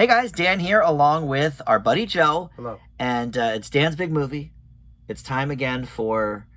Hey guys, Dan here along with our buddy Joe. Hello. And it's Dan's big movie. It's time again for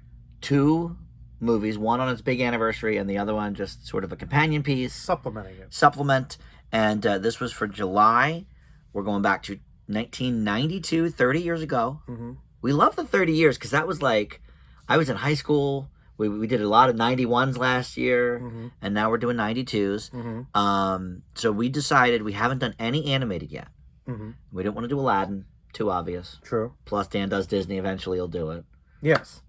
two movies, one on its big anniversary and the other one just sort of a companion piece. Supplement. And this was for July. We're going back to 1992, 30 years ago. Mm-hmm. We love the 30 years because that was like, I was in high school. We did a lot of 91s last year, Mm-hmm. and now we're doing 92s. Mm-hmm. So we decided we haven't done any animated yet. Mm-hmm. We didn't want to do Aladdin. Too obvious. True. Plus, Dan does Disney. Eventually, he'll do it. Yes.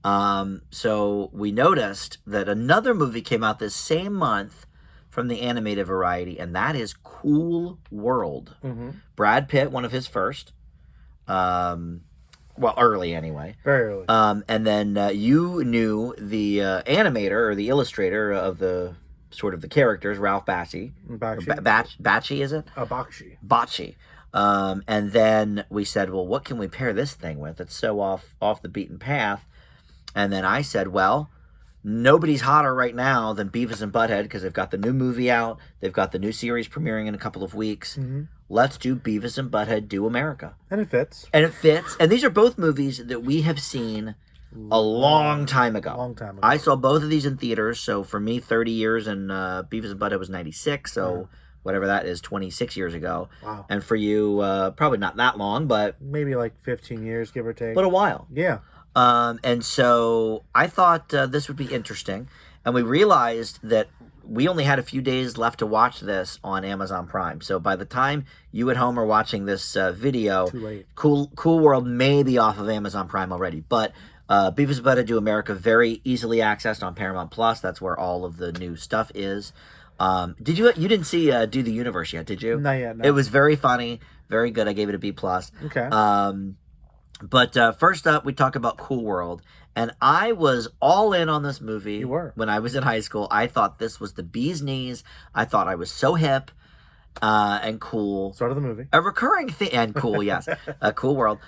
So we noticed that another movie came out this same month from the animated variety, and that is Cool World. Mm-hmm. Brad Pitt, one of his first. Well, early anyway. Very early. And then you knew the animator or the illustrator of the sort of the characters, Ralph Bakshi. Bakshi, is it? Bakshi. Bocce. And then we said, well, what can we pair this thing with? It's so off the beaten path. And then I said, well, nobody's hotter right now than Beavis and Butt-head because they've got the new movie out. They've got the new series premiering in a couple of weeks. Mm-hmm. Let's do Beavis and Butt-head Do America. And it fits. And it fits. And these are both movies that we have seen a long time ago. I saw both of these in theaters. So for me, 30 years, and Beavis and Butt-head was 96. So whatever that is, 26 years ago. Wow. And for you, probably not that long, but maybe like 15 years, give or take. But a while. Yeah. And so I thought this would be interesting. And we realized that we only had a few days left to watch this on Amazon Prime. So by the time you at home are watching this video, too late. Cool World may be off of Amazon Prime already. But Beavis Butt-head Do America, very easily accessed on Paramount Plus. That's where all of the new stuff is. You didn't see Do the Universe yet, did you? Not yet, no. It was very funny, very good. I gave it a B+. Okay. But first up, we talk about Cool World. And I was all in on this movie. You were. When I was in high school. I thought this was the bee's knees. I thought I was so hip and cool. Start of the movie. A recurring theme. And cool, yes. Cool World.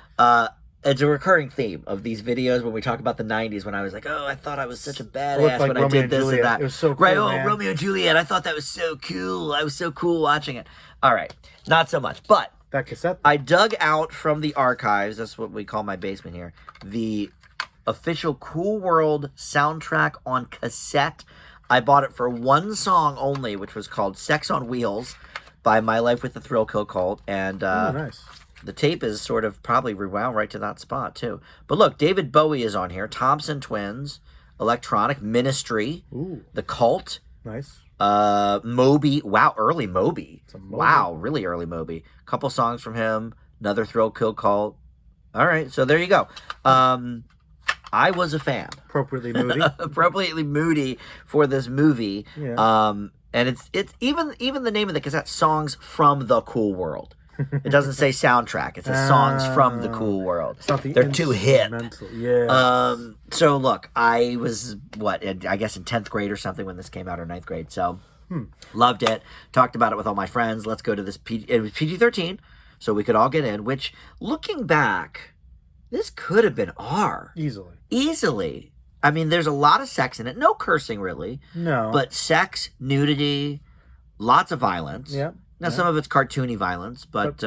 It's a recurring theme of these videos when we talk about the 90s when I was like, oh, I thought I was such a badass when I did this and that. It was so cool, right, man. Romeo and Juliet. I thought that was so cool. I was so cool watching it. All right. Not so much. But that cassette. I dug out from the archives, that's what we call my basement here, the official Cool World soundtrack on cassette. I bought it for one song only, which was called Sex on Wheels by My Life with the Thrill Kill Cult. And nice. The tape is sort of probably rewound right to that spot, too. But look, David Bowie is on here. Thompson Twins, Electronic, Ministry, The Cult. Nice. Moby. Wow, early Moby. Moby. Wow, really early Moby. Couple songs from him. Another Thrill Kill Cult. All right, so there you go. I was a fan. Appropriately moody. Appropriately moody for this movie. Yeah. And it's even the name of the cassette, Songs from the Cool World. It doesn't say soundtrack. It says Songs from the Cool World. They're too hip. Yeah. So look, I was I guess in 10th grade or something when this came out, or 9th grade. So loved it. Talked about it with all my friends. Let's go to this. It was PG-13, so we could all get in. Which, looking back, this could have been R. Easily. I mean, there's a lot of sex in it. No cursing, really. No. But sex, nudity, lots of violence. Yeah. Now, some of it's cartoony violence, but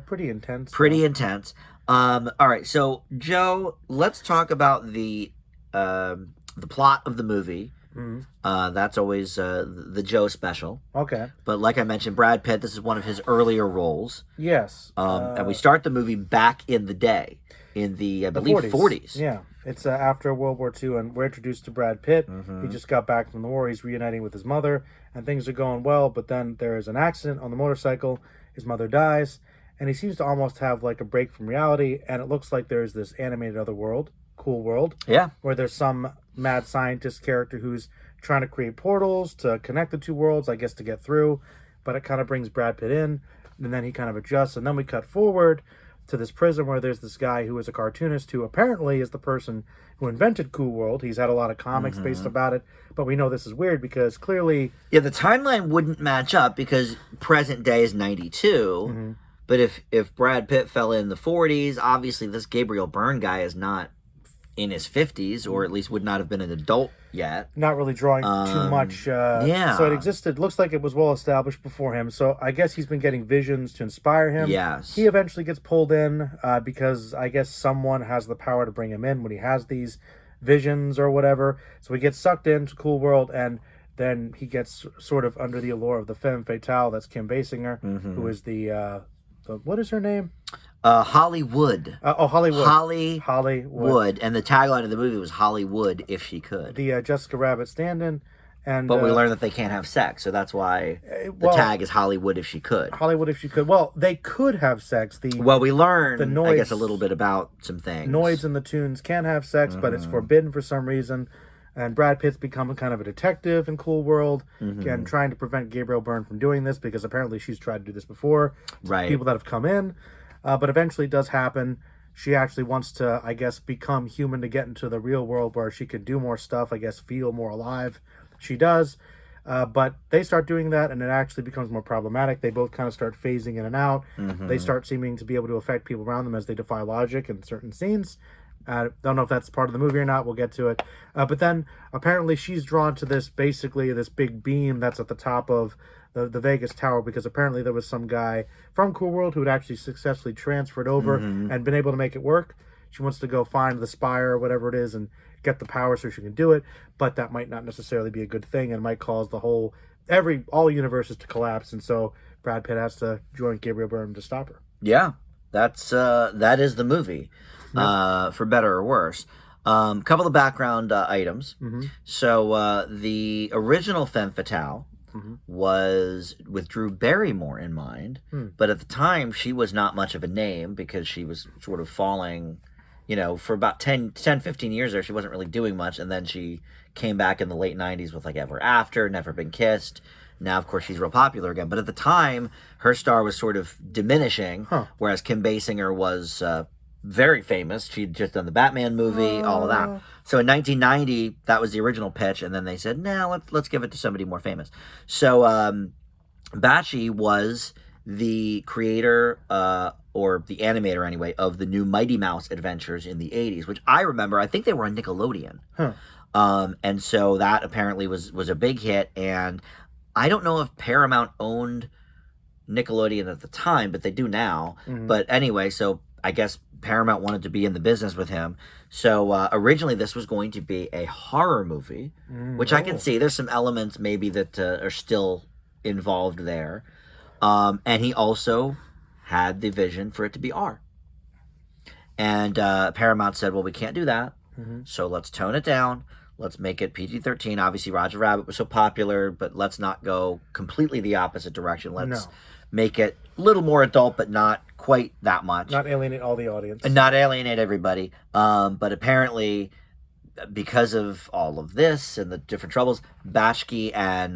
pretty intense. Pretty intense. All right, so, Joe, let's talk about the plot of the movie. Mm-hmm. That's always the Joe special. Okay. But like I mentioned, Brad Pitt, this is one of his earlier roles. Yes. And we start the movie back in the day, in the, I believe, 40s. Yeah. It's after World War II, and we're introduced to Brad Pitt. Mm-hmm. He just got back from the war. He's reuniting with his mother, and things are going well, but then there is an accident on the motorcycle. His mother dies, and he seems to almost have like a break from reality, and it looks like there's this animated other world, Cool World, where there's some mad scientist character who's trying to create portals to connect the two worlds, I guess, to get through, but it kind of brings Brad Pitt in, and then he kind of adjusts, and then we cut forward to this prison where there's this guy who is a cartoonist who apparently is the person who invented Cool World. He's had a lot of comics based about it, but we know this is weird because clearly... Yeah, the timeline wouldn't match up because present day is 92, but if Brad Pitt fell in the 40s, obviously this Gabriel Byrne guy is not in his 50s, or at least would not have been an adult yet. Not really drawing too much. Yeah. So it existed. Looks like it was well established before him. So I guess he's been getting visions to inspire him. Yes. He eventually gets pulled in because I guess someone has the power to bring him in when he has these visions or whatever. So he gets sucked into Cool World, and then he gets sort of under the allure of the femme fatale. That's Kim Basinger, who is the what is her name? Hollywood. Hollywood. Hollywood. And the tagline of the movie was Hollywood if she could. The Jessica Rabbit stand-in. But we learned that they can't have sex, so that's why the tag is Hollywood if she could. Hollywood if she could. Well, they could have sex. We learned, I guess, a little bit about some things. Noids and the Toons can have sex, but it's forbidden for some reason. And Brad Pitt's become kind of a detective in Cool World, and trying to prevent Gabriel Byrne from doing this, because apparently she's tried to do this before. Right. People that have come in. But eventually it does happen. She actually wants to, I guess, become human to get into the real world where she could do more stuff, I guess, feel more alive. She does. But they start doing that, and it actually becomes more problematic. They both kind of start phasing in and out. They start seeming to be able to affect people around them as they defy logic in certain scenes. I don't know if that's part of the movie or not. We'll get to it. But then apparently she's drawn to this big beam that's at the top of the Vegas Tower, because apparently there was some guy from Cool World who had actually successfully transferred over and been able to make it work. She wants to go find the spire or whatever it is and get the power so she can do it, but that might not necessarily be a good thing and might cause the all universes to collapse, and so Brad Pitt has to join Gabriel Byrne to stop her. Yeah, that is the movie, for better or worse. Couple of background items. So the original femme fatale was with Drew Barrymore in mind, but at the time she was not much of a name because she was sort of falling, for about 10, 15 years there, she wasn't really doing much, and then she came back in the late 90s with like Ever After, Never Been Kissed. Now, of course, she's real popular again, but at the time, her star was sort of diminishing, whereas Kim Basinger was very famous. She'd just done the Batman movie, all of that. So in 1990, that was the original pitch, and then they said, "No, let's give it to somebody more famous." So Bakshi was the creator, or the animator anyway, of the new Mighty Mouse adventures in the 80s, which I remember. I think they were on Nickelodeon. And so that apparently was a big hit, and I don't know if Paramount owned Nickelodeon at the time, but they do now. But anyway, so I guess Paramount wanted to be in the business with him. So originally this was going to be a horror movie, which I can see. There's some elements maybe that are still involved there. And he also had the vision for it to be R. And Paramount said, well, we can't do that. So let's tone it down. Let's make it PG-13. Obviously, Roger Rabbit was so popular, but let's not go completely the opposite direction. Let's make it a little more adult, but not quite that much. Not alienate all the audience. And not alienate everybody. But apparently, because of all of this and the different troubles, Bakshi and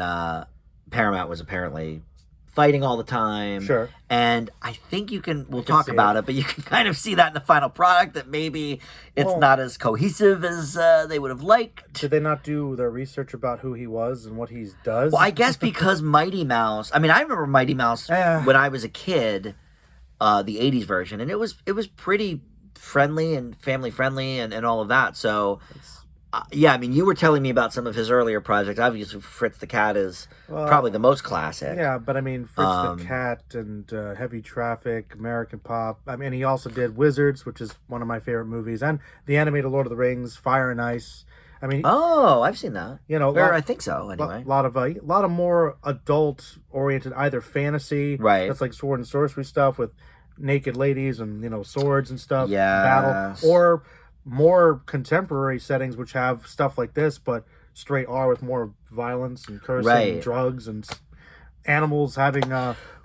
Paramount was apparently fighting all the time. Sure. And I think we'll talk about it, but you can kind of see that in the final product, that maybe it's not as cohesive as they would have liked. Did they not do their research about who he was and what he does? Well, I guess because Mighty Mouse, I remember Mighty Mouse when I was a kid, the 80s version, and it was pretty friendly and family friendly and all of that. So you were telling me about some of his earlier projects. Obviously, Fritz the Cat is probably the most classic. Yeah, but Fritz the Cat and Heavy Traffic, American Pop. He also did Wizards, which is one of my favorite movies, and the animated Lord of the Rings, Fire and Ice. I've seen that. I think so. Anyway, a lot of more adult-oriented, either fantasy, right? That's like sword and sorcery stuff with naked ladies and swords and stuff, battle, or more contemporary settings which have stuff like this, but straight R with more violence and cursing and drugs and animals having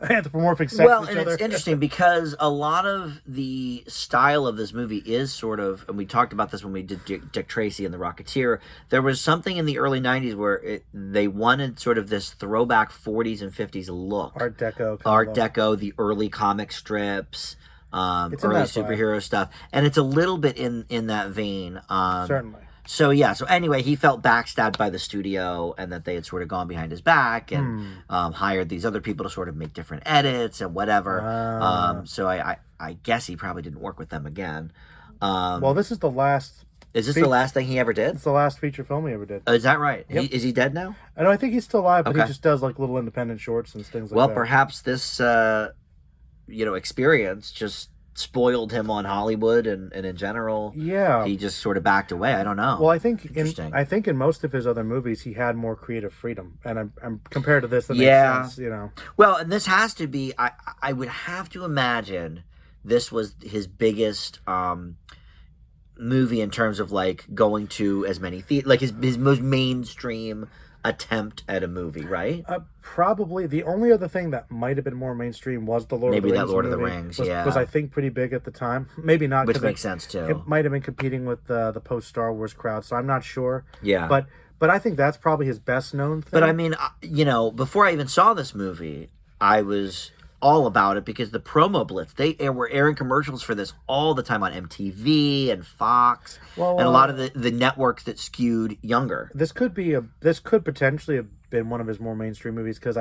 anthropomorphic sex with each other. It's interesting because a lot of the style of this movie is sort of, and we talked about this when we did Dick Tracy and The Rocketeer, there was something in the early 90s where they wanted sort of this throwback 40s and 50s look. Art Deco, the early comic strips, early superhero stuff, and it's a little bit in that vein. Certainly. So anyway, he felt backstabbed by the studio, and that they had sort of gone behind his back and hired these other people to sort of make different edits and whatever. So I guess he probably didn't work with them again. Well, this is the last Is this the last thing he ever did? It's the last feature film he ever did. Oh, is that right? Yep. Is he dead now? I think he's still alive, but Okay. he just does like little independent shorts and things like Well, that. perhaps this experience just spoiled him on Hollywood and in general. Yeah. He just sort of backed away. I don't know. Well, I think Interesting. in most of his other movies he had more creative freedom, and I'm compared to this, that Yeah. makes sense. Well, and this has to be. I would have to imagine this was his biggest movie in terms of like going to as many like his most mainstream attempt at a movie, right? Probably the only other thing that might have been more mainstream was the Lord of the Rings. Maybe that Lord of the movie. Rings, was I think pretty big at the time. Maybe not, Which makes sense too. It might have been competing with the post Star Wars crowd, so I'm not sure. Yeah, but I think that's probably his best known thing. But I mean, before I even saw this movie, I was all about it because the promo blitz, they were airing commercials for this all the time on MTV and Fox and a lot of the networks that skewed younger. This could potentially have been one of his more mainstream movies, because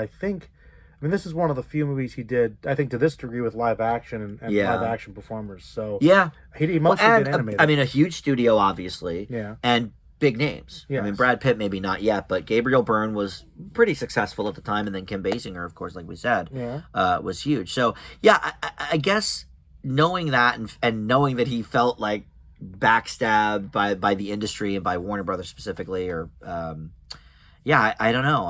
this is one of the few movies he did, I think, to this degree with live action and live action performers. So yeah, he mostly did animated. A huge studio, obviously. Yeah. And big names. Yes. I mean, Brad Pitt maybe not yet, but Gabriel Byrne was pretty successful at the time, and then Kim Basinger, of course, like we said, was huge. So yeah, I guess knowing that and knowing that he felt like backstabbed by the industry and by Warner Brothers specifically, or I don't know.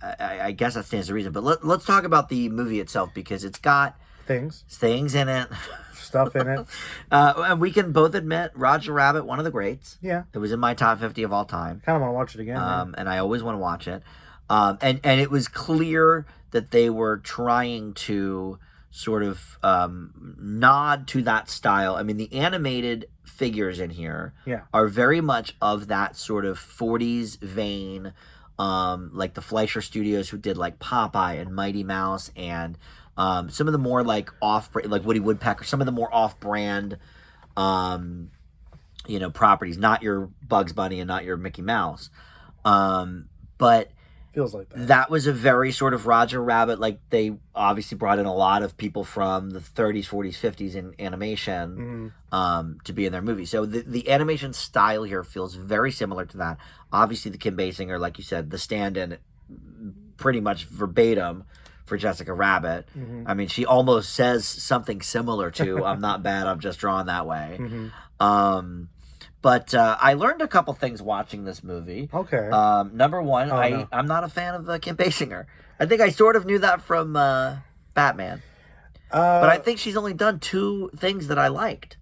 I guess that stands to reason. But let's talk about the movie itself, because it's got things in it. Stuff in it. And we can both admit Roger Rabbit, one of the greats. Yeah. It was in my top 50 of all time. Kind of want to watch it again. And I always want to watch it. And it was clear that they were trying to sort of nod to that style. I mean, the animated figures in here are very much of that sort of 40s vein, like the Fleischer Studios, who did like Popeye and Mighty Mouse, and some of the more like like Woody Woodpecker, some of the more off-brand, properties, not your Bugs Bunny and not your Mickey Mouse. But feels like that. That was a very sort of Roger Rabbit, like they obviously brought in a lot of people from the 30s, 40s, 50s in animation to be in their movie. So the animation style here feels very similar to that. Obviously the Kim Basinger, like you said, the stand-in pretty much verbatim for Jessica Rabbit. I mean, she almost says something similar to "I'm not bad, I'm just drawn that way." But I learned a couple things watching this movie. Okay. Number one, I'm not a fan of Kim Basinger. I think I sort of knew that from Batman. But I think she's only done two things that I liked: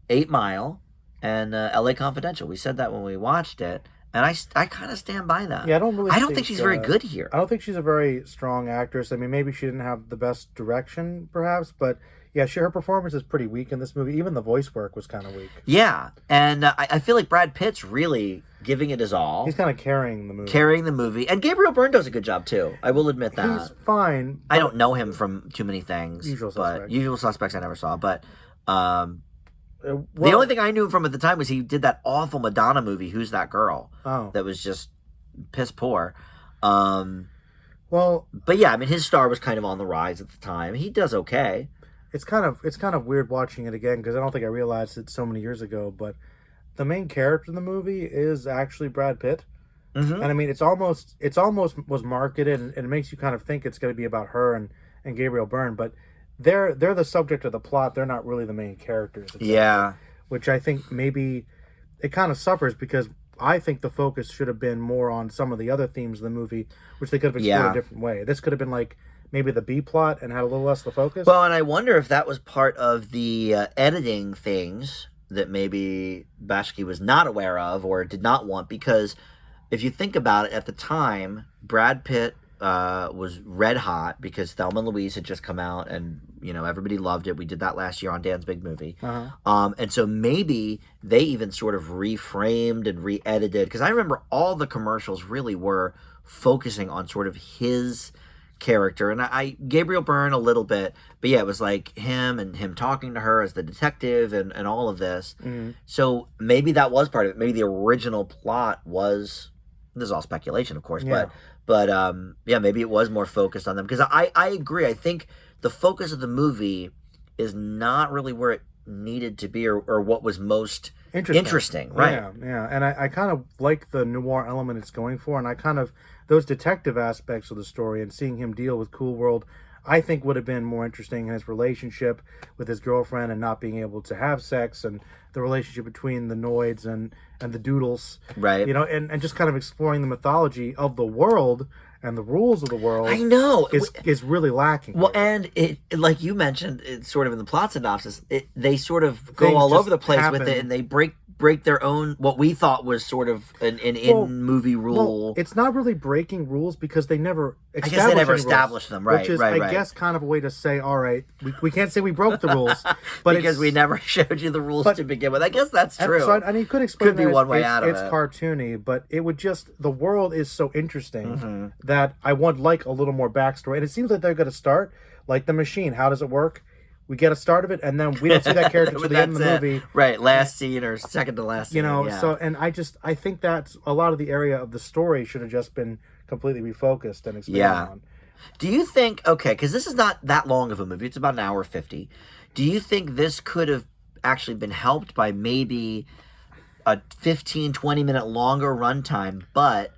8 Mile and L.A. Confidential. We said that when we watched it. And I kind of stand by that. Yeah, I don't think she's very good here. I don't think she's a very strong actress. I mean, maybe she didn't have the best direction, perhaps, but yeah, her performance is pretty weak in this movie. Even the voice work was kind of weak. Yeah, and I feel like Brad Pitt's really giving it his all. He's kind of carrying the movie. And Gabriel Byrne does a good job too. I will admit that. He's fine. I don't know him from too many things. Usual Suspects. Usual Suspects I never saw, but the only thing I knew from at the time was he did that awful Madonna movie, Who's That Girl? Oh. That was just piss poor. Well, but yeah, I mean, his star was kind of on the rise at the time. He does okay. It's kind of weird watching it again, because I don't think I realized it so many years ago, but the main character in the movie is actually Brad Pitt. And I mean, it's almost was marketed, and it makes you kind of think it's going to be about her and Gabriel Byrne, but they're the subject of the plot. They're not really the main characters. Exactly. Yeah. Which I think maybe it kind of suffers, because I think the focus should have been more on some of the other themes of the movie, which they could have explored a different way. This could have been like maybe the B plot and had a little less of the focus. Well, and I wonder if that was part of the editing things that maybe Bashki was not aware of or did not want, because if you think about it, at the time, Brad Pitt was red hot because Thelma and Louise had just come out, and everybody loved it. We did that last year on Dan's Big Movie. And so maybe they even sort of reframed and re-edited, because I remember all the commercials really were focusing on sort of his character, and I Gabriel Byrne a little bit, but yeah, it was like him talking to her as the detective and all of this. So maybe that was part of it. Maybe the original plot was, this is all speculation, of course, but maybe it was more focused on them, because I agree. I think the focus of the movie is not really where it needed to be, or what was most interesting, right? Yeah. And I kind of like the noir element it's going for, and I kind of those detective aspects of the story and seeing him deal with Cool World, I think would have been more interesting in his relationship with his girlfriend and not being able to have sex, and the relationship between the Noids and the Doodles, Right. And just kind of exploring the mythology of the world and the rules of the world. I know is really lacking. Well, here. and it, like you mentioned, it's sort of in the plot synopsis, they sort of go Things all just over the place happen. with it, and they break their own, what we thought was sort of an in movie rule. Well, it's not really breaking rules because they never established them, right? Which is, right. I guess, kind of a way to say, all right, we can't say we broke the rules, but because we never showed you the rules to begin with. I guess that's true. And you could explain could be one way out of it. It's cartoony, but it would just, the world is so interesting that I would like a little more backstory. And it seems like they're going to start like the machine. How does it work? We get a start of it, and then we don't see that character until the end of the movie. Right, last scene or second to last scene. So, and I think that's a lot of the area of the story should have just been completely refocused and expanded on. Do you think, okay, because this is not that long of a movie, it's about an hour 50. Do you think this could have actually been helped by maybe a 15, 20-minute longer runtime, but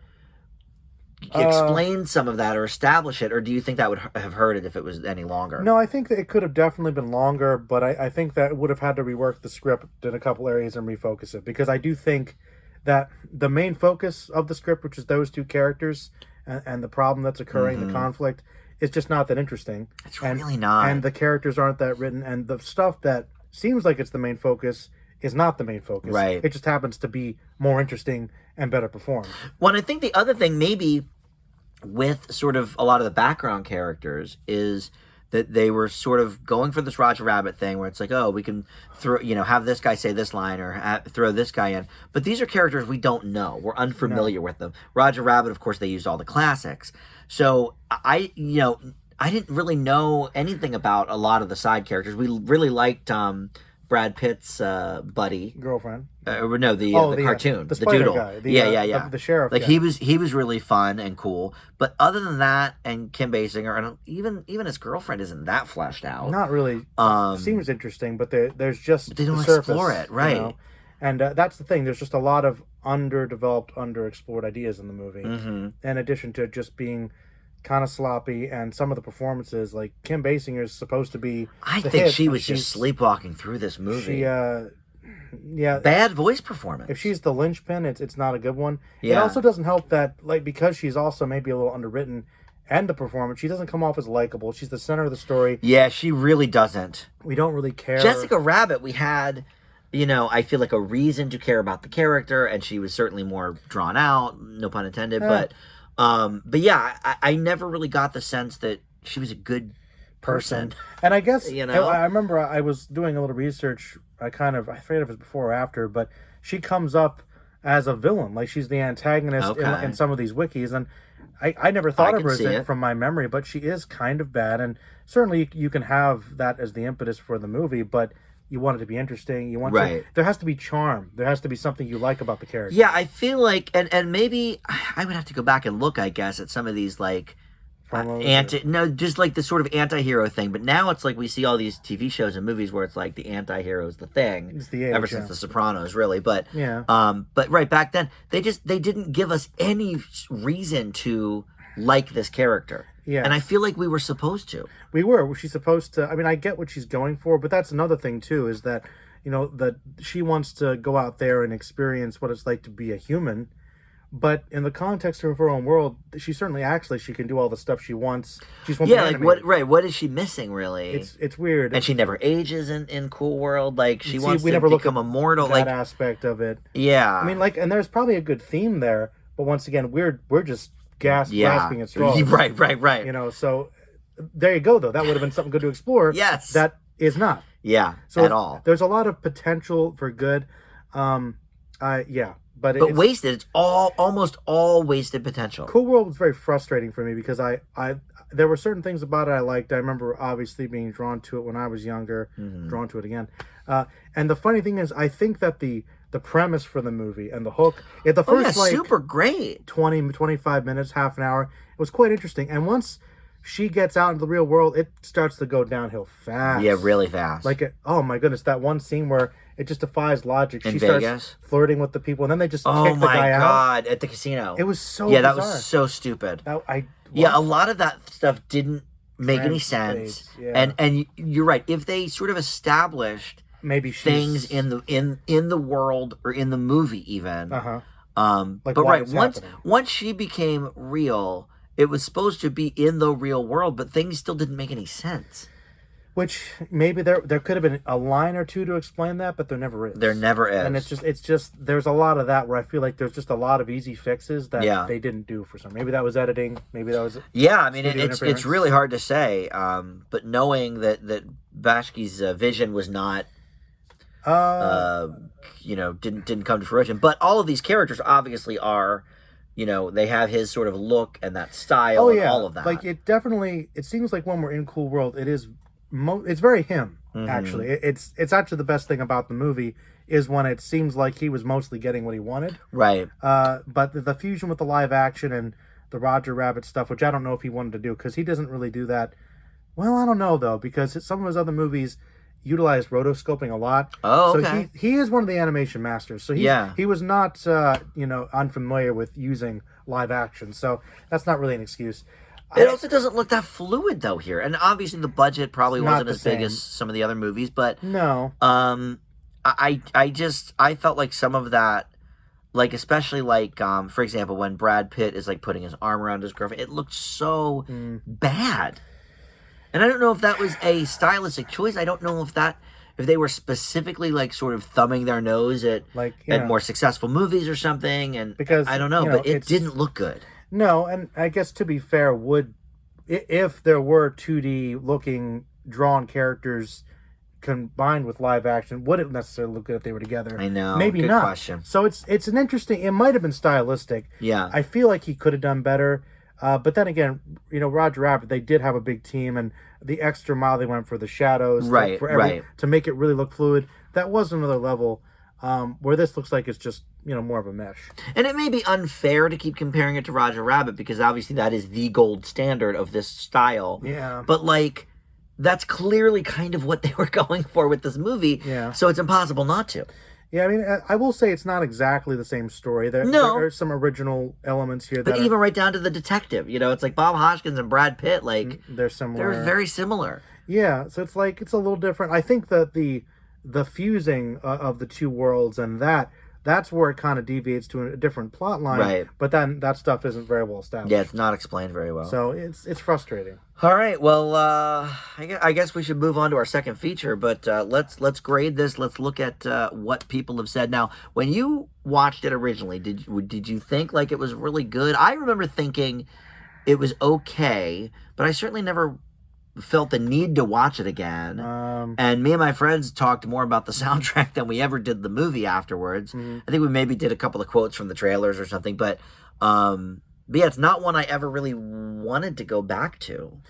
explain some of that or establish it, or do you think that would have hurt it if it was any longer? No, I think that it could have definitely been longer, but I think that it would have had to rework the script in a couple areas and refocus it, because I do think that the main focus of the script, which is those two characters and the problem that's occurring, the conflict, is just not that interesting. It's really not. And the characters aren't that written, and the stuff that seems like it's the main focus is not the main focus. Right. It just happens to be more interesting and better performed. Well, and I think the other thing maybe with sort of a lot of the background characters is that they were sort of going for this Roger Rabbit thing where it's like, oh, we can throw, have this guy say this line or throw this guy in. But these are characters we don't know. We're unfamiliar with them. Roger Rabbit, of course, they used all the classics. So I didn't really know anything about a lot of the side characters. We really liked Brad Pitt's buddy. Girlfriend. The cartoon. The doodle. Guy. The sheriff Like guy. he was really fun and cool. But other than that, and Kim Basinger, and even his girlfriend isn't that fleshed out. Not really. Seems interesting, but there's just but they don't the surface, explore it, right? And that's the thing. There's just a lot of underdeveloped, underexplored ideas in the movie. In addition to just being kind of sloppy, and some of the performances, like Kim Basinger is supposed to be. I think she was just sleepwalking through this movie. Bad voice performance. If she's the linchpin, it's not a good one. Yeah. It also doesn't help that, like, because she's also maybe a little underwritten, and the performance, she doesn't come off as likable. She's the center of the story. Yeah, she really doesn't. We don't really care. Jessica Rabbit, we had, I feel like a reason to care about the character, and she was certainly more drawn out, no pun intended, but yeah, I never really got the sense that she was a good person. And I guess, I remember I was doing a little research, I forget if it was before or after, but she comes up as a villain, like she's the antagonist in some of these wikis, and I never thought of her as from my memory, but she is kind of bad, and certainly you can have that as the impetus for the movie, but you want it to be interesting. You want there has to be charm. There has to be something you like about the character. Yeah, I feel like, and maybe I would have to go back and look, I guess, at some of these like just like the sort of anti-hero thing. But now it's like we see all these TV shows and movies where it's like the anti-hero is the thing. It's the age, ever since The Sopranos, really. But but right back then they didn't give us any reason to like this character. Yeah. And I feel like we were supposed to. She's supposed to. I mean, I get what she's going for, but that's another thing too, is that, that she wants to go out there and experience what it's like to be a human. But in the context of her own world, she certainly acts like she can do all the stuff she wants. She's what is she missing, really? It's weird. And she never ages in Cool World. Like, she wants to become immortal. That aspect of it. Yeah. I mean, and there's probably a good theme there, but once again, we're just grasping at straws. Right. So there you go, though. That would have been something good to explore. Yes. That is not. Yeah, so at all. There's a lot of potential for good. But it's wasted. It's almost all wasted potential. Cool World was very frustrating for me because there were certain things about it I liked. I remember obviously being drawn to it when I was younger, drawn to it again. And the funny thing is, I think that the premise for the movie and the hook, the first super great. 20, 25 minutes, half an hour, it was quite interesting. And once she gets out into the real world, it starts to go downhill fast. Yeah, really fast. Like, oh my goodness, that one scene where it just defies logic. In She Vegas? starts flirting with the people, and then they just Oh kick the my guy out. God, at the casino. It was so Yeah, that bizarre. was so stupid. Yeah, A lot of that stuff didn't make any sense. Yeah. And you're right. If they sort of established maybe things in the world or in the movie even. Like but why right, it's once happening. once she became real, it was supposed to be in the real world, but things still didn't make any sense. Which maybe there could have been a line or two to explain that, but there never is. There never is. And it's just there's a lot of that where I feel like there's just a lot of easy fixes that they didn't do for some. Maybe that was editing. Maybe that was I mean it's really hard to say. But knowing that Bashki's vision was not, didn't come to fruition. But all of these characters obviously are, they have his sort of look and that style and all of that. Like it seems like when we're in Cool World, it is. It's very him, actually. It's actually the best thing about the movie is when it seems like he was mostly getting what he wanted. Right. But the fusion with the live action and the Roger Rabbit stuff, which I don't know if he wanted to do, because he doesn't really do that. Well, I don't know, though, because some of his other movies utilize rotoscoping a lot. Oh, okay. So he is one of the animation masters. So he was not, unfamiliar with using live action. So that's not really an excuse. It also doesn't look that fluid though here, and obviously the budget probably wasn't as big as some of the other movies. But no, I felt like some of that, like especially like for example when Brad Pitt is like putting his arm around his girlfriend, it looked so bad, and I don't know if that was a stylistic choice. I don't know if they were specifically like sort of thumbing their nose at more successful movies or something, and because I don't know, but it didn't look good. No, and I guess to be fair, if there were 2D looking drawn characters combined with live action, would it necessarily look good if they were together? I know. Maybe good not. Question. So it's an interesting. It might have been stylistic. Yeah. I feel like he could have done better. But then again, Roger Rabbit, they did have a big team, and the extra mile they went for the shadows, to make it really look fluid. That was another level. Where this looks like it's just, more of a mesh. And it may be unfair to keep comparing it to Roger Rabbit because obviously that is the gold standard of this style. Yeah. But, that's clearly kind of what they were going for with this movie. Yeah. So it's impossible not to. Yeah, I mean, I will say it's not exactly the same story. There are some original elements here. But even right down to the detective, it's like Bob Hoskins and Brad Pitt, they're similar. They're very similar. Yeah, so it's it's a little different. I think that the fusing of the two worlds and that's where it kind of deviates to a different plot line. Right. But then that stuff isn't very well established. Yeah, it's not explained very well. So it's frustrating. All right, well, I guess we should move on to our second feature, but let's grade this. Let's look at what people have said. Now, when you watched it originally, did you think like it was really good? I remember thinking it was okay, but I certainly never felt the need to watch it again. And me and my friends talked more about the soundtrack than we ever did the movie afterwards. I think we maybe did a couple of quotes from the trailers or something, but yeah, it's not one I ever really wanted to go back to.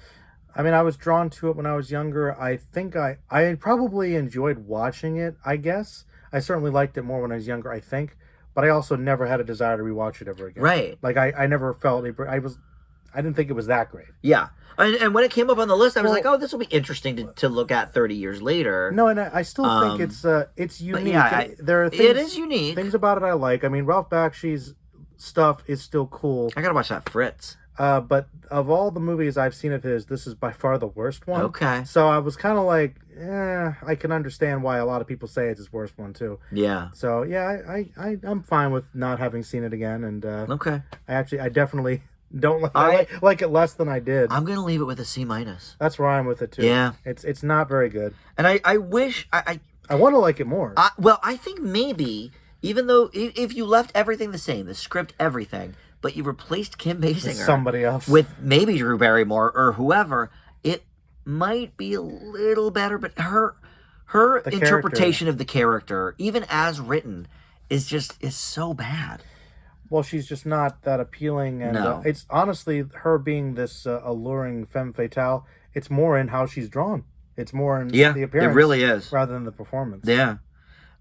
I mean, I was drawn to it when I was younger. I think I probably enjoyed watching it, I guess. I certainly liked it more when I was younger, I think. But I also never had a desire to rewatch it ever again. Right. Like, I never felt... I didn't think it was that great. Yeah. And when it came up on the list, I was like, oh, this will be interesting to look at 30 years later. No, and I still think it's unique. Yeah, there are things, it is unique. Things about it I like. I mean, Ralph Bakshi's stuff is still cool. I gotta watch that Fritz. But of all the movies I've seen of his, this is by far the worst one. Okay. So I was kind of like, I can understand why a lot of people say it's his worst one too. Yeah. So yeah, I'm fine with not having seen it again, and okay. I definitely don't like it less than I did. I'm gonna leave it with a C-. That's where I'm with it too. Yeah. It's not very good. And I wish I want to like it more. Well, I think maybe even though if you left everything the same, the script, everything, but you replaced Kim Basinger somebody else with maybe Drew Barrymore or whoever, it might be a little better. But her interpretation of the character, even as written, is so bad. Well, she's just not that appealing, and it's honestly her being this alluring femme fatale. It's more in how she's drawn. It's more in the appearance. It really is, rather than the performance. Yeah.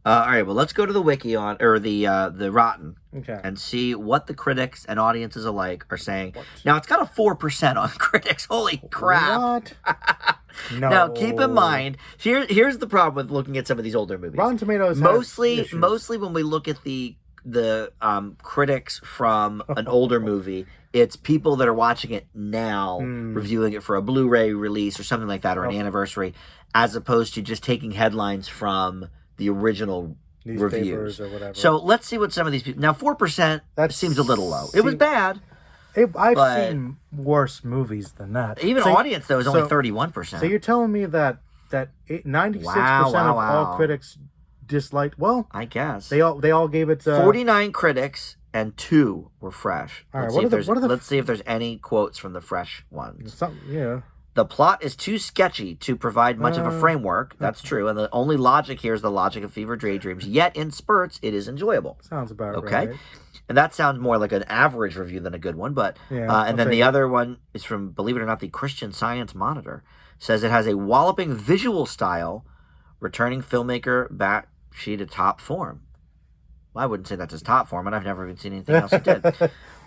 All right, well, let's go to the wiki or the Rotten Okay. and see what the critics and audiences alike are saying. Now, it's got a 4% on critics. Holy crap. What? No. Now, keep in mind, here's the problem with looking at some of these older movies. Rotten Tomatoes mostly has when we look at the critics from an older movie, it's people that are watching it now, reviewing it for a Blu-ray release or something like that, or an anniversary, as opposed to just taking headlines from the original reviews or whatever. So let's see what some of these people. Now, 4% seems a little low. It was bad. I've seen worse movies than that. Even audience though is only 31%. So you're telling me that 96% of all critics disliked? Well, I guess they all gave it 49 critics and 2 were fresh. All right, Let's see if there's any quotes from the fresh ones. Yeah. The plot is too sketchy to provide much of a framework. That's true. And the only logic here is the logic of fever daydreams. Yet, in spurts, it is enjoyable. Sounds about right. Okay. And that sounds more like an average review than a good one. But and then the other one is from, believe it or not, the Christian Science Monitor. Says it has a walloping visual style, returning filmmaker Bakshi to top form. Well, I wouldn't say that's his top form, and I've never even seen anything else he did.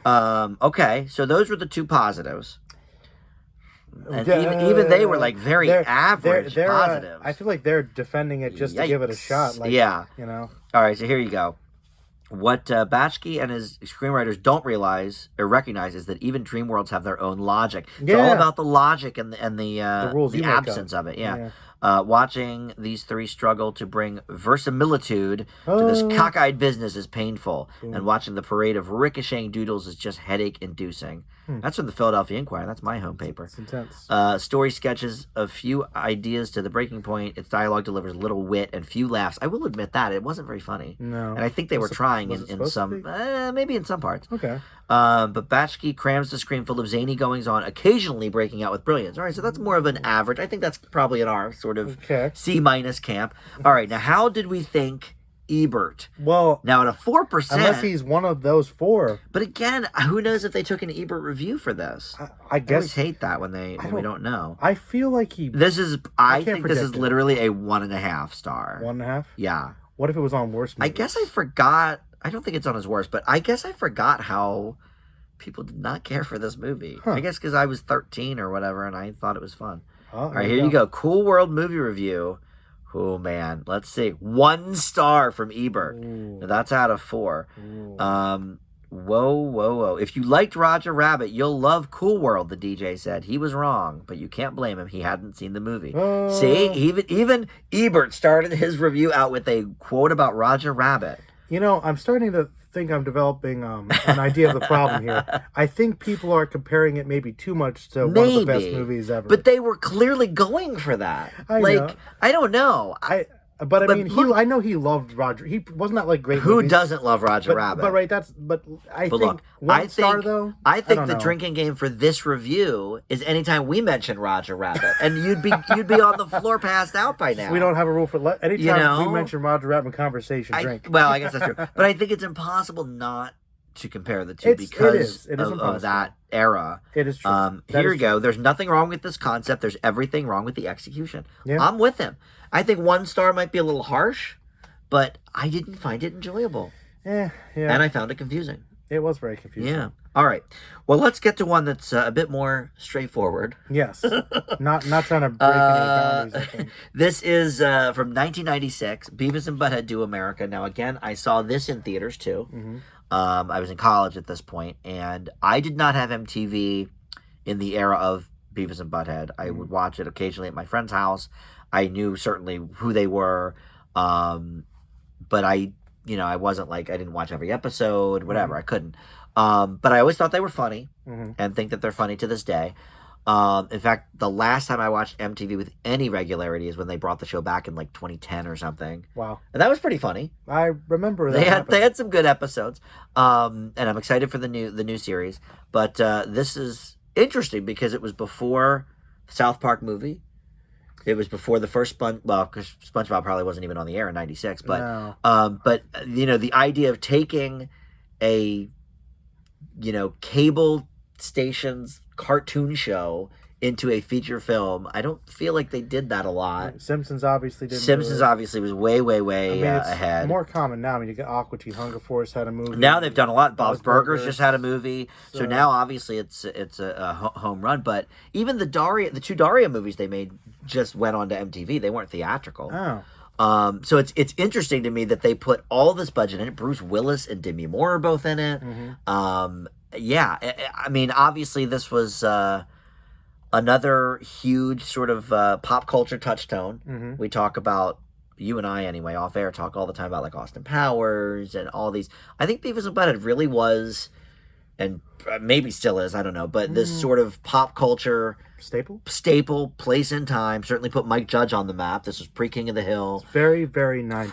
Okay, so those were the 2 positives. And even they were like very average positives. I feel like they're defending it just to give it a shot. Like, you know. All right, so here you go. What Bakshi and his screenwriters don't realize or recognize is that even dream worlds have their own logic. It's all about the logic and the rules the absence of it. Watching these 3 struggle to bring verisimilitude to this cockeyed business is painful, and watching the parade of ricocheting doodles is just headache-inducing. That's from the Philadelphia Inquirer. That's my home paper. It's intense. Story sketches a few ideas to the breaking point. Its dialogue delivers little wit and few laughs. I will admit that it wasn't very funny. No, and I think they were trying in some, maybe in some parts. Okay. But Bakshi crams the screen full of zany goings-on, occasionally breaking out with brilliance. All right, so that's more of an average. I think that's probably in our sort of C- camp. All right, now how did we think Ebert? Well, now at a 4%, unless he's one of those 4. But again, who knows if they took an Ebert review for this? I guess I always hate that when we don't know. I feel like I think this is literally a 1.5 star. 1.5. Yeah. What if it was on worse movies? I guess I forgot. I don't think it's on his worst, but I guess I forgot how people did not care for this movie. I guess because I was 13 or whatever, and I thought it was fun. All right, here you go. Cool World movie review. Oh, man. Let's see. 1 star from Ebert. Now, that's out of 4. Whoa. If you liked Roger Rabbit, you'll love Cool World, the DJ said. He was wrong, but you can't blame him. He hadn't seen the movie. See? Even Ebert started his review out with a quote about Roger Rabbit. You know, I'm starting to think I'm developing an idea of the problem here. I think people are comparing it maybe too much to one of the best movies ever. But they were clearly going for that. I don't know. But I mean, I know he loved Roger. He wasn't that like great. Who movies? doesn't love Roger Rabbit? I think one star though. I think the drinking game for this review is anytime we mention Roger Rabbit, and you'd be on the floor passed out by now. We don't have a rule for anytime we mention Roger Rabbit in conversation, drink. Well, I guess that's true, but I think it's impossible not to compare the two because of that era. It is true. Here you go. There's nothing wrong with this concept. There's everything wrong with the execution. Yeah. I'm with him. I think 1 star might be a little harsh, but I didn't find it enjoyable. Yeah. And I found it confusing. It was very confusing. Yeah. All right. Well, let's get to one that's a bit more straightforward. Yes. Not trying to break any boundaries, I think. This is from 1996, Beavis and Butt-head Do America. Now, again, I saw this in theaters, too. Mm-hmm. I was in college at this point, and I did not have MTV in the era of Beavis and Butt-head. I would watch it occasionally at my friend's house. I knew certainly who they were, but I wasn't like, I didn't watch every episode, whatever. I couldn't. But I always thought they were funny and think that they're funny to this day. In fact, the last time I watched MTV with any regularity is when they brought the show back in like 2010 or something. Wow. And that was pretty funny. I remember that. They had some good episodes. And I'm excited for the new series. But this is interesting because it was before the South Park movie. It was before the first because SpongeBob probably wasn't even on the air in '96. But the idea of taking a cable station's cartoon show into a feature film. I don't feel like they did that a lot. Simpsons obviously didn't. Simpsons obviously was way it's ahead. more common now. I mean, you get Aqua Teen Hunger Force had a movie. Now they've done a lot. Bob's Burgers just had a movie. So now obviously it's a home run. But even the two Daria movies they made just went on to MTV. They weren't theatrical. Oh. So it's interesting to me that they put all this budget in it. Bruce Willis and Demi Moore are both in it. Yeah, I mean, obviously this was another huge sort of pop culture touchstone. We talk about, you and I anyway, off air, talk all the time about like Austin Powers and all these. I think Beavis and Butt-head really was, and maybe still is, I don't know, but this sort of pop culture staple, place in time. Certainly put Mike Judge on the map. This was pre-King of the Hill. It's very, very 90s.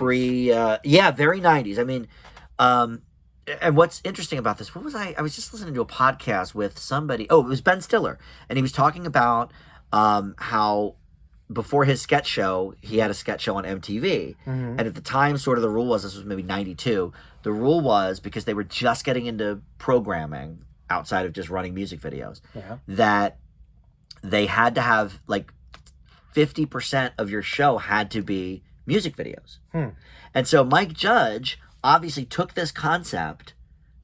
Very 90s. I mean, and what's interesting about this, what was I was just listening to a podcast with somebody. Oh, it was Ben Stiller. And he was talking about how before his sketch show, he had a sketch show on MTV. And at the time, sort of the rule was, this was maybe 92, the rule was, because they were just getting into programming outside of just running music videos, that they had to have like 50% of your show had to be music videos. And so Mike Judge obviously took this concept,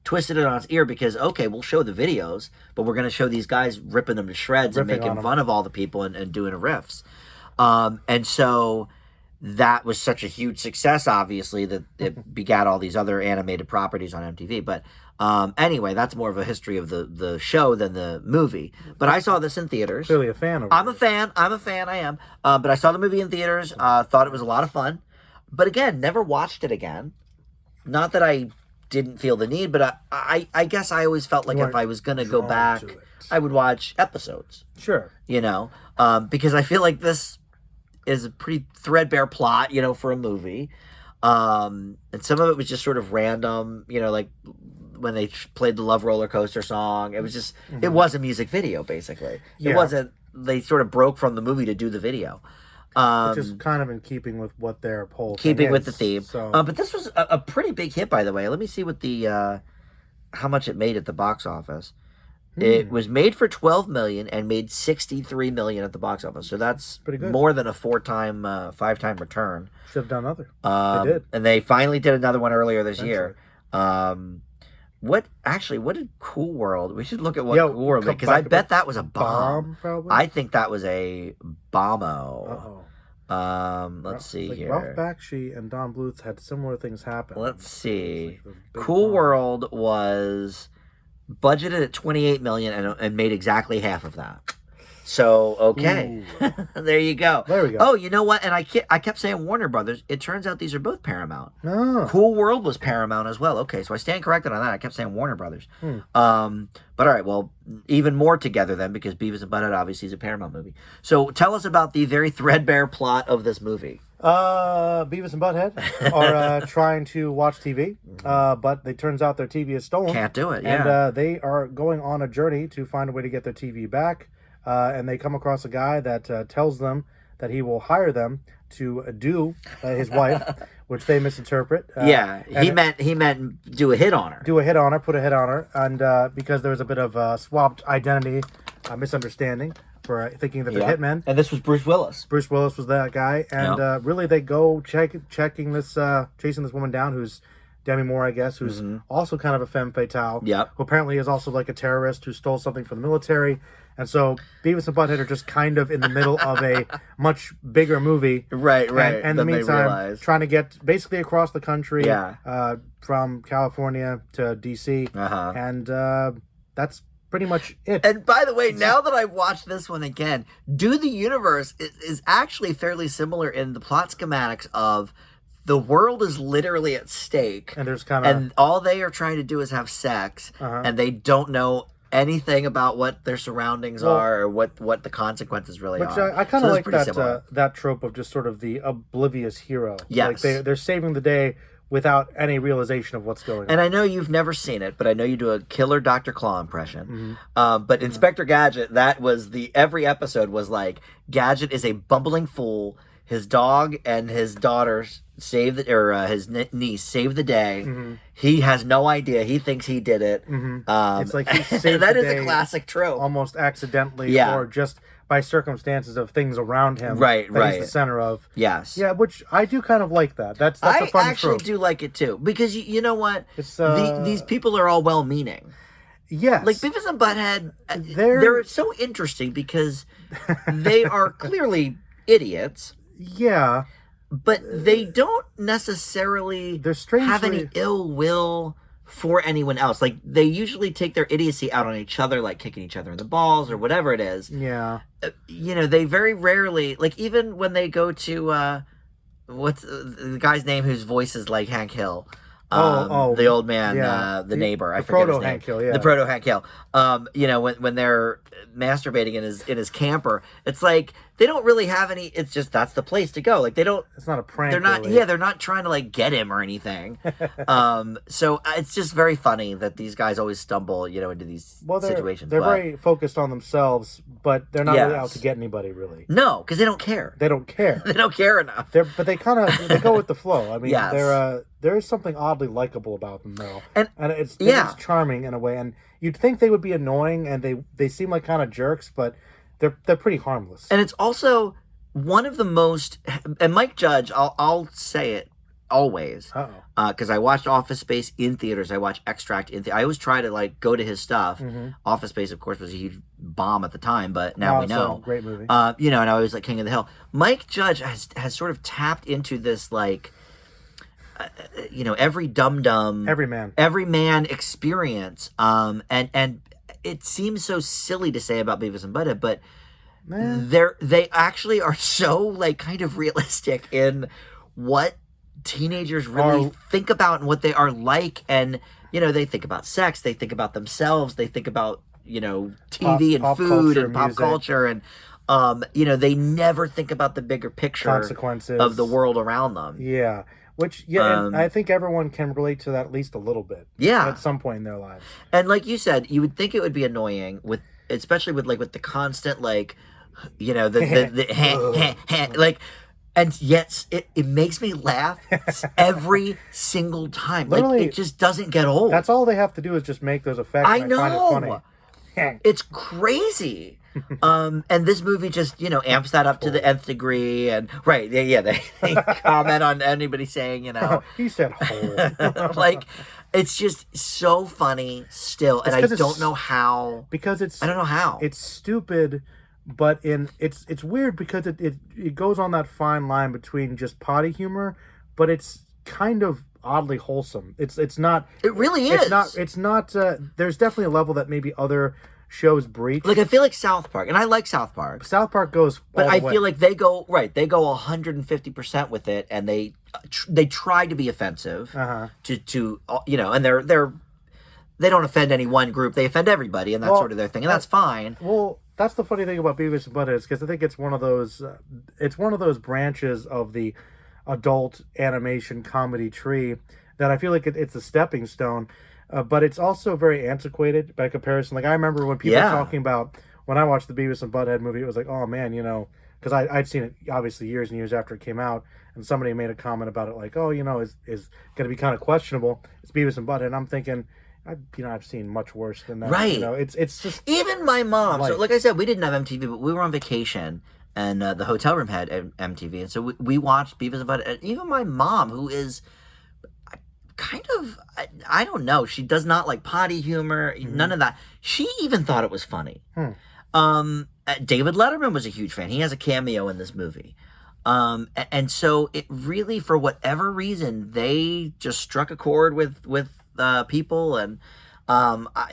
twisted it on its ear, because, okay, we'll show the videos, but we're going to show these guys ripping them to shreds and making fun of all the people and doing riffs. And so that was such a huge success, obviously, that it begat all these other animated properties on MTV. But anyway, that's more of a history of the show than the movie. But I saw this in theaters. Clearly a fan of it. I'm a fan, I am. But I saw the movie in theaters, thought it was a lot of fun. But again, never watched it again. Not that I didn't feel the need, but I guess I always felt like if I was going to go back, I would watch episodes. Sure. You know, because I feel like this is a pretty threadbare plot, you know, for a movie. And some of it was just sort of random, you know, like when they played the Love Roller Coaster song. It was just, it was a music video, basically. It wasn't, they sort of broke from the movie to do the video. Which is kind of in keeping with what their whole thing is, with the theme. So. But this was a pretty big hit, by the way. Let me see what the how much it made at the box office. It was made for $12 million and made $63 million at the box office. So that's pretty good. More than a 5-time return. Should have done another. They did, and they finally did another one earlier this year. What did Cool World? We should look at what Cool World did, because I bet that was a bomb. Probably. I think that was a bomb-o. Let's see here. Ralph Bakshi and Don Bluth had similar things happen. Let's see. Cool World was budgeted at $28 million and made exactly half of that. So, okay. There you go. There we go. Oh, you know what? And I kept saying Warner Brothers. It turns out these are both Paramount. Oh. Cool World was Paramount as well. Okay, so I stand corrected on that. I kept saying Warner Brothers. But all right, well, even more together then, because Beavis and Butt-head obviously is a Paramount movie. So tell us about the very threadbare plot of this movie. Beavis and Butt-head are trying to watch TV, but it turns out their TV is stolen. Can't do it, And they are going on a journey to find a way to get their TV back. And they come across a guy that tells them that he will hire them to do his wife, which they misinterpret. He meant do a hit on her. Put a hit on her, and because there was a bit of swapped identity misunderstanding for thinking that they're hitmen. And this was Bruce Willis. Bruce Willis was that guy, and really they go chasing this woman down, who's Demi Moore, I guess, who's also kind of a femme fatale. Yep. Who apparently is also like a terrorist who stole something from the military. And so Beavis and Butt-head are just kind of in the middle of a much bigger movie. Right. And in the meantime, trying to get basically across the country from California to D.C. And that's pretty much it. And by the way, now that I've watched this one again, Do the Universe is actually fairly similar in the plot schematics of the world is literally at stake. And there's kind of... And all they are trying to do is have sex. And they don't know anything about what their surroundings are or what the consequences really are. I kind of like that trope of just sort of the oblivious hero. Yes. Like they're saving the day without any realization of what's going on. And I know you've never seen it, but I know you do a killer Dr. Claw impression. But Inspector Gadget, that was every episode was like, Gadget is a bumbling fool. his dog and his daughter save the, or his niece save the day. Mm-hmm. He has no idea. He thinks he did it. Mm-hmm. It's like he saved that the is day a classic trope. almost accidentally, Yeah. or just by circumstances of things around him. Right. He's the center of. Yes. Yeah, which I do kind of like that. That's a fun actually trope. do like it too, because you know what? It's, these people are all well-meaning. Yes. Like Beavis and Butthead, They're- they're so interesting because they are clearly idiots, Yeah. but they don't necessarily They're strangely... have any ill will for anyone else. Like, they usually take their idiocy out on each other, like kicking each other in the balls or whatever it is. Yeah. You know, they very rarely, like, even when they go to, what's the guy's name whose voice is like Hank Hill? The old man, yeah. the neighbor. I the forget his proto name. Hank Hill, yeah. The proto Hank Hill. You know, when they're masturbating in his camper, it's like they don't really have any. It's just that's the place to go. Like they don't. It's not a prank. They're not. Really. Yeah, they're not trying to like get him or anything. So it's just very funny that these guys always stumble, you know, into these situations. They're very focused on themselves, but they're not really out to get anybody. Really. No, because they don't care. They don't care. They don't care enough. But they kind of they go with the flow. I mean, Yes. There is something oddly likable about them, though, And it's charming in a way. And you'd think they would be annoying, and they seem like kind of jerks, but they're pretty harmless. And it's also one of the most. And Mike Judge, I'll say it always, because I watched Office Space in theaters. I watched Extract in. I always try to like go to his stuff. Office Space, of course, was a huge bomb at the time, but now we know. Great movie. You know, and I always like King of the Hill. Mike Judge has sort of tapped into this like. You know, every every man experience, and it seems so silly to say about Beavis and Butthead, but they actually are so like kind of realistic in what teenagers really think about and what they are like, and you know, they think about sex, they think about themselves, they think about, you know, TV and food and pop culture, and you know, they never think about the bigger picture consequences of the world around them. Yeah. Which, and I think everyone can relate to that at least a little bit. Yeah. At some point in their lives. And like you said, you would think it would be annoying especially with the constant, like, you know, like, and yet it makes me laugh every single time. Literally, like, it just doesn't get old. That's all they have to do is just make those effects. I and I find it funny. It's crazy. And this movie just, you know, amps that up to the nth degree, and they comment on anybody saying, you know, he said whole. like, it's just so funny still, and I don't know how, because I don't know how it's stupid, but it's weird because it goes on that fine line between just potty humor, but it's kind of oddly wholesome. It's not. It really is. It's not. There's definitely a level that maybe other shows breach. Like, I feel like South Park, and I like South Park. South Park goes, but all I the way. feel like they go 150% with it, and they try to be offensive to you know, and they don't offend any one group, they offend everybody, and that's sort of their thing, and that's fine. Well, that's the funny thing about Beavis and Butthead, because I think it's one of those branches of the adult animation comedy tree that I feel like it's a stepping stone. But it's also very antiquated by comparison. Like, I remember when people were talking about, when I watched the Beavis and Butthead movie, it was like, oh man, you know, because I'd seen it obviously years and years after it came out, and somebody made a comment about it like, oh, you know, is going to be kind of questionable. It's Beavis and Butthead, and I'm thinking, I've seen much worse than that. Right. You know, it's just... Even my mom, so like I said, we didn't have MTV, but we were on vacation, and the hotel room had MTV, and so we watched Beavis and Butthead, and even my mom, who is... kind of, I don't know, she does not like potty humor, none of that. She even thought it was funny. David Letterman was a huge fan. He has a cameo in this movie. And so it really, for whatever reason, they just struck a chord with people. And,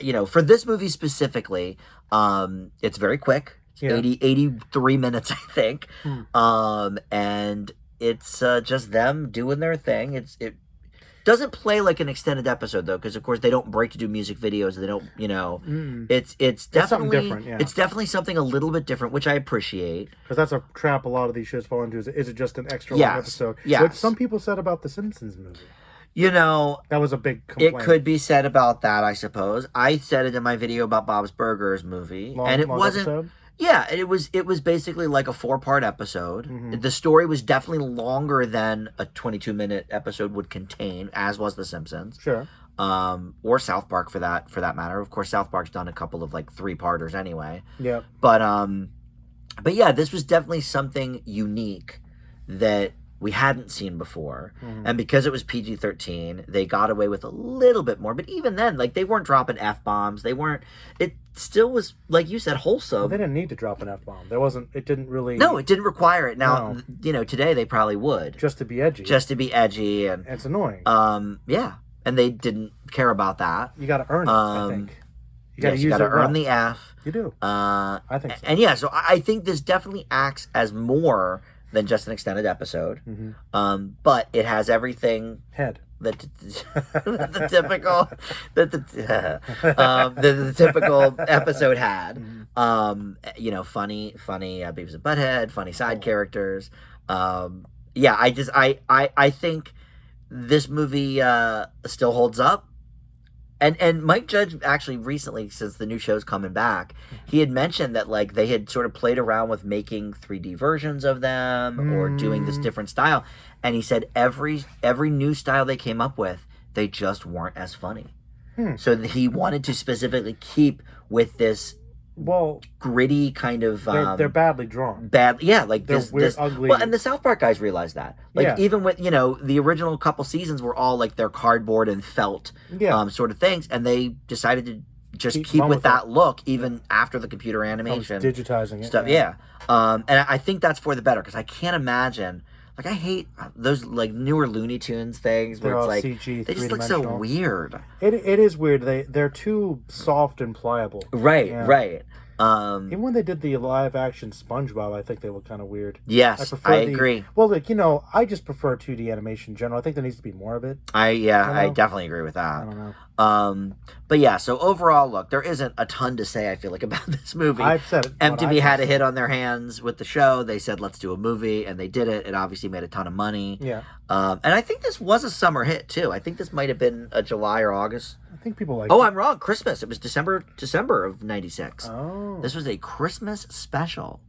you know, for this movie specifically, it's very quick. It's 83 minutes, I think. And it's just them doing their thing. It doesn't play like an extended episode, though, because of course they don't break to do music videos. They don't, you know, it's definitely different. Yeah. It's definitely something a little bit different, which I appreciate. Because that's a trap a lot of these shows fall into. Is it just an extra long episode? Yes. Which some people said about the Simpsons movie. You know, that was a big complaint. It could be said about that, I suppose. I said it in my video about Bob's Burgers movie, and it wasn't. Episode? Yeah, it was basically like a 4-part episode. The story was definitely longer than a 22-minute episode would contain, as was The Simpsons. Sure. Or South Park for that matter. Of course, South Park's done a couple of like 3-parters anyway. Yeah. But yeah, this was definitely something unique that we hadn't seen before. And because it was PG-13, they got away with a little bit more. But even then, like, they weren't dropping F-bombs. It still was, like you said, wholesome. Well, they didn't need to drop an F-bomb. It didn't really... No, it didn't require it. Now, today they probably would. Just to be edgy. And it's annoying. Yeah. And they didn't care about that. You got to earn it, I think. You got to earn the F. You do. I think so. And yeah, so I think this definitely acts as more than just an extended episode. But it has everything that the typical the typical episode had. Funny Beavis and Butthead, funny side characters. I think this movie still holds up. And Mike Judge actually recently, since the new show's coming back, he had mentioned that like they had sort of played around with making 3D versions of them or doing this different style. And he said every new style they came up with, they just weren't as funny. So he wanted to specifically keep with this gritty kind of they're badly drawn. Like they're this weird, ugly. Well, and the South Park guys realized that. Like even with the original couple seasons were all like their cardboard and felt sort of things, and they decided to just keep with that look even after the computer animation digitizing stuff. And I think that's for the better, because I can't imagine. Like, I hate those like newer Looney Tunes things where They're it's all like CG, they just look so weird. It is weird. They're too soft and pliable. Right. Even when they did the live action SpongeBob, I think they look kind of weird. Yes, I agree. Well, like, I just prefer 2D animation in general. I think there needs to be more of it. I definitely agree with that. I don't know. But yeah, so overall, look, there isn't a ton to say, I feel like, about this movie. I've said it. MTV had a hit on their hands with the show. They said, let's do a movie, and they did it. It obviously made a ton of money. Yeah. And I think this was a summer hit, too. I think this might have been a July or August. I think people like I'm wrong. Christmas. It was December of 96. Oh. This was a Christmas special.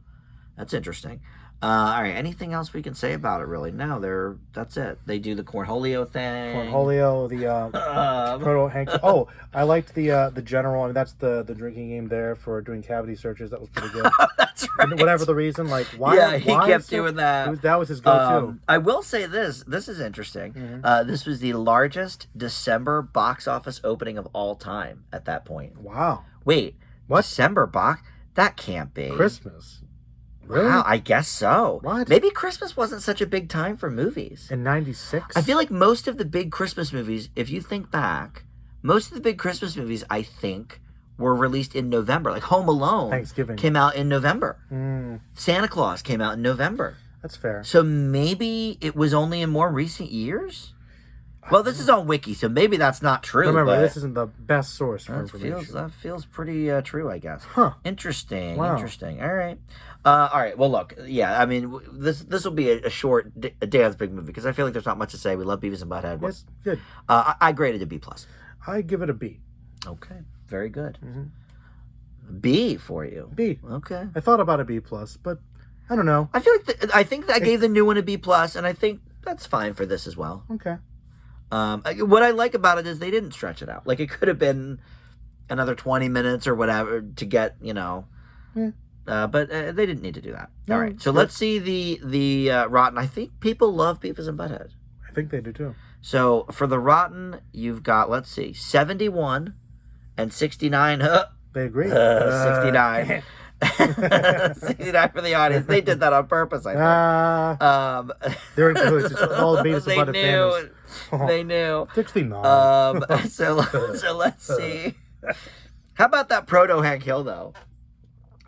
That's interesting. All right. Anything else we can say about it? Really? No. That's it. They do the cornholio thing. The proto Hank. Oh, I liked the general. I mean, that's the drinking game there for doing cavity searches. That was pretty good. That's right. Whatever the reason, like why? Yeah, he kept doing that. That was his go-to. I will say this. This is interesting. This was the largest December box office opening of all time at that point. Wow. Wait. What? December box? That can't be. Christmas. Really? Wow, I guess so. What? Maybe Christmas wasn't such a big time for movies. In 96? I feel like most of the big Christmas movies, if you think back, most of the big Christmas movies, I think, were released in November. Like Home Alone Thanksgiving came out in November. Santa Claus came out in November. That's fair. So maybe it was only in more recent years? Well, this is on Wiki, so maybe that's not true. Remember, this isn't the best source for information. That feels pretty true, I guess. Huh. Interesting. Wow. Interesting. All right. All right. Well, look. Yeah. I mean, this will be a short Dan's big movie, because I feel like there's not much to say. We love Beavis and Butthead. It's good. I graded a B+. I give it a B. Okay. Very good. B for you. B. Okay. I thought about a B+, but I don't know. I feel like I think I gave the new one a B+, and I think that's fine for this as well. Okay. What I like about it is they didn't stretch it out. Like, it could have been another 20 minutes or whatever to get, but they didn't need to do that. All right, so let's see the Rotten. I think people love Beavis and Butthead. I think they do too. So for the Rotten, you've got, let's see, 71 and 69. They agree. 69. 69 for the audience. They did that on purpose, I think. They're in cahoots. It's all Beavis and Butthead fans. They knew. 69. So let's see. How about that proto Hank Hill though?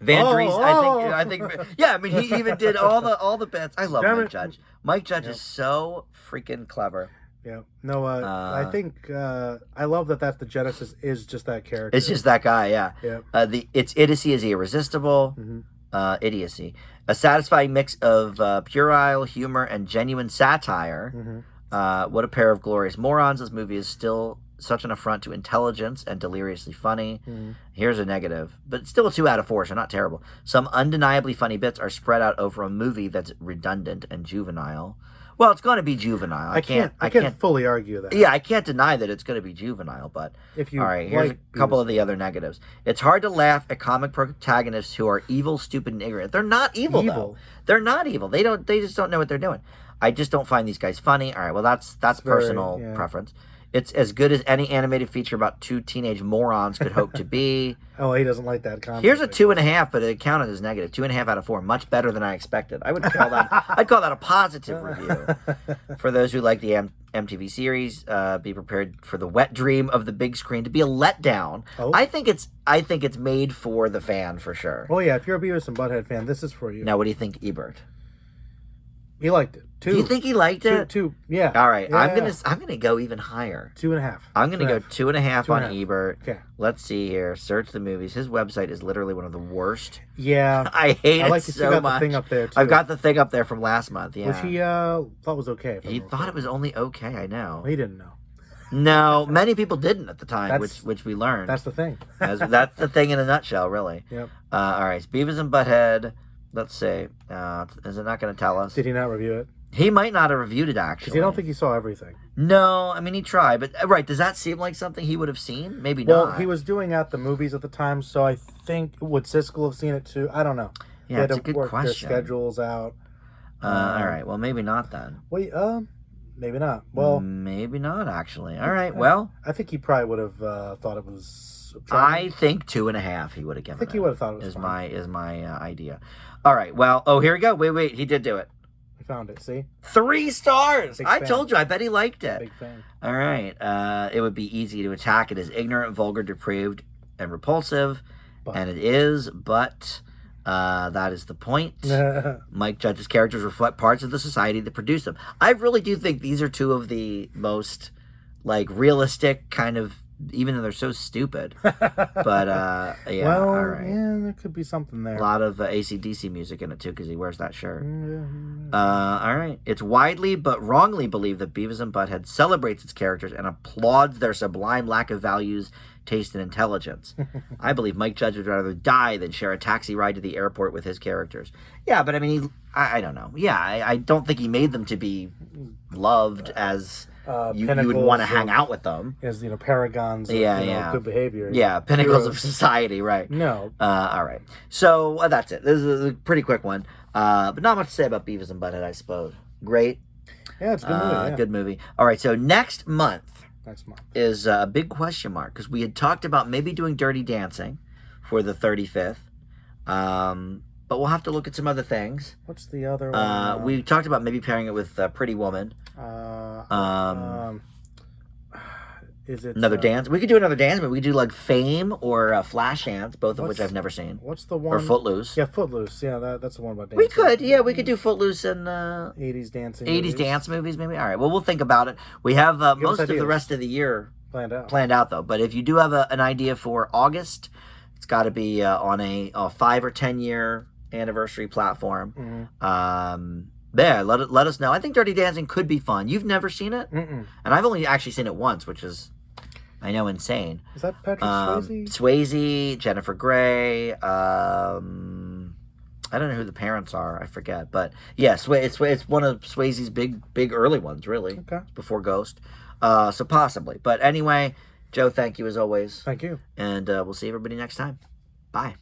Van Dries, I think. Yeah, I mean, he even did all the bits. I love Mike Judge. Mike Judge is so freaking clever. Yeah. No, I think I love that the genesis is just that character. It's just that guy, yeah. Yeah. Its idiocy is irresistible. Idiocy. A satisfying mix of puerile humor and genuine satire. What a pair of glorious morons. This movie is still such an affront to intelligence and deliriously funny. Here's a negative, but still a 2 out of 4, so not terrible. Some undeniably funny bits are spread out over a movie that's redundant and juvenile. Well, it's going to be juvenile. I can't fully argue that. Yeah, I can't deny that it's going to be juvenile, but if you all right, here's a couple of the other negatives. It's hard to laugh at comic protagonists who are evil, stupid, and ignorant. They're not evil. Though. They're not evil. They just don't know what they're doing. I just don't find these guys funny. All right, well that's personal preference. It's as good as any animated feature about 2 teenage morons could hope to be. Oh, he doesn't like that concept. Here's a 2.5, but it counted as negative. 2.5 out of 4, much better than I expected. I would call that. I'd call that a positive review. For those who like the MTV series, be prepared for the wet dream of the big screen to be a letdown. Oh. I think it's made for the fan for sure. Oh yeah, if you're a Beavis and Butthead fan, this is for you. Now, what do you think, Ebert? He liked it. 2. Do you think he liked it? 2. Yeah. All right. Yeah. I'm gonna go even higher. 2.5. I'm gonna go 2.5 on 2.5. Ebert. Okay. Let's see here. Search the movies. His website is literally one of the worst. Yeah. I hate it like so much. The thing up there too. I've got the thing up there from last month. Yeah. Which he thought was okay. He thought it was only okay. I know. Well, he didn't know. No, many people didn't at the time, which we learned. That's the thing. That's the thing in a nutshell, really. Yep. All right. It's Beavis and Butthead. Let's see. Is it not going to tell us? Did he not review it? He might not have reviewed it, actually. Because you don't think he saw everything. No, I mean, he tried. But, right, does that seem like something he would have seen? Maybe not. Well, he was doing at the movies at the time, so I think, would Siskel have seen it too? I don't know. Yeah, it's a good work question. Their schedules out. All right, well, maybe not then. Wait, maybe not. Well, maybe not, actually. All right, well. I think he probably would have thought it was... I think 2.5 he would have given it. I think he would have thought it was Is my idea. All right, well, here we go. Wait, he did do it. I found it, see? 3 stars! Big I fan. told you, I bet he liked it. Big fan. All right, it would be easy to attack it as ignorant, vulgar, depraved, and repulsive, and it is, but that is the point. Mike Judge's characters reflect parts of the society that produced them. I really do think these are 2 of the most, realistic kind of, even though they're so stupid. But, yeah, well, all right. Yeah, there could be something there. A lot of AC/DC music in it, too, because he wears that shirt. All right. It's widely but wrongly believed that Beavis and Butthead celebrates its characters and applauds their sublime lack of values, taste, and intelligence. I believe Mike Judge would rather die than share a taxi ride to the airport with his characters. Yeah, but I mean, I don't know. Yeah, I don't think he made them to be loved as... you would want to hang out with them as paragons of good behavior. Yeah, pinnacles of society, right? No. All right. So that's it. This is a pretty quick one, but not much to say about Beavis and Butthead, I suppose. Great. Yeah, it's a good movie. Yeah. Good movie. All right. So next month is a big question mark because we had talked about maybe doing Dirty Dancing for the 35th. But we'll have to look at some other things. What's the other one? We talked about maybe pairing it with Pretty Woman. Is it another dance? We could do another dance, but we could do Fame or Flashdance, both of which I've never seen. What's the one? Or Footloose. Yeah, Footloose. Yeah, that's the one about dancing. We could, we could do Footloose and 80s dancing. 80s dance movies, maybe. All right. Well, we'll think about it. We have most of the rest of the year planned out, though. But if you do have an idea for August, it's got to be on a 5 or 10 year anniversary platform. Let us know. I think Dirty Dancing could be fun. You've never seen it? And I've only actually seen it once, which is, I know, insane. Is that Patrick Swayze? Swayze, Jennifer Grey. I don't know who the parents are. I forget. But yeah, it's one of Swayze's big early ones, really. Okay. Before Ghost. So possibly. But anyway, Joe, thank you as always. Thank you. And we'll see everybody next time. Bye.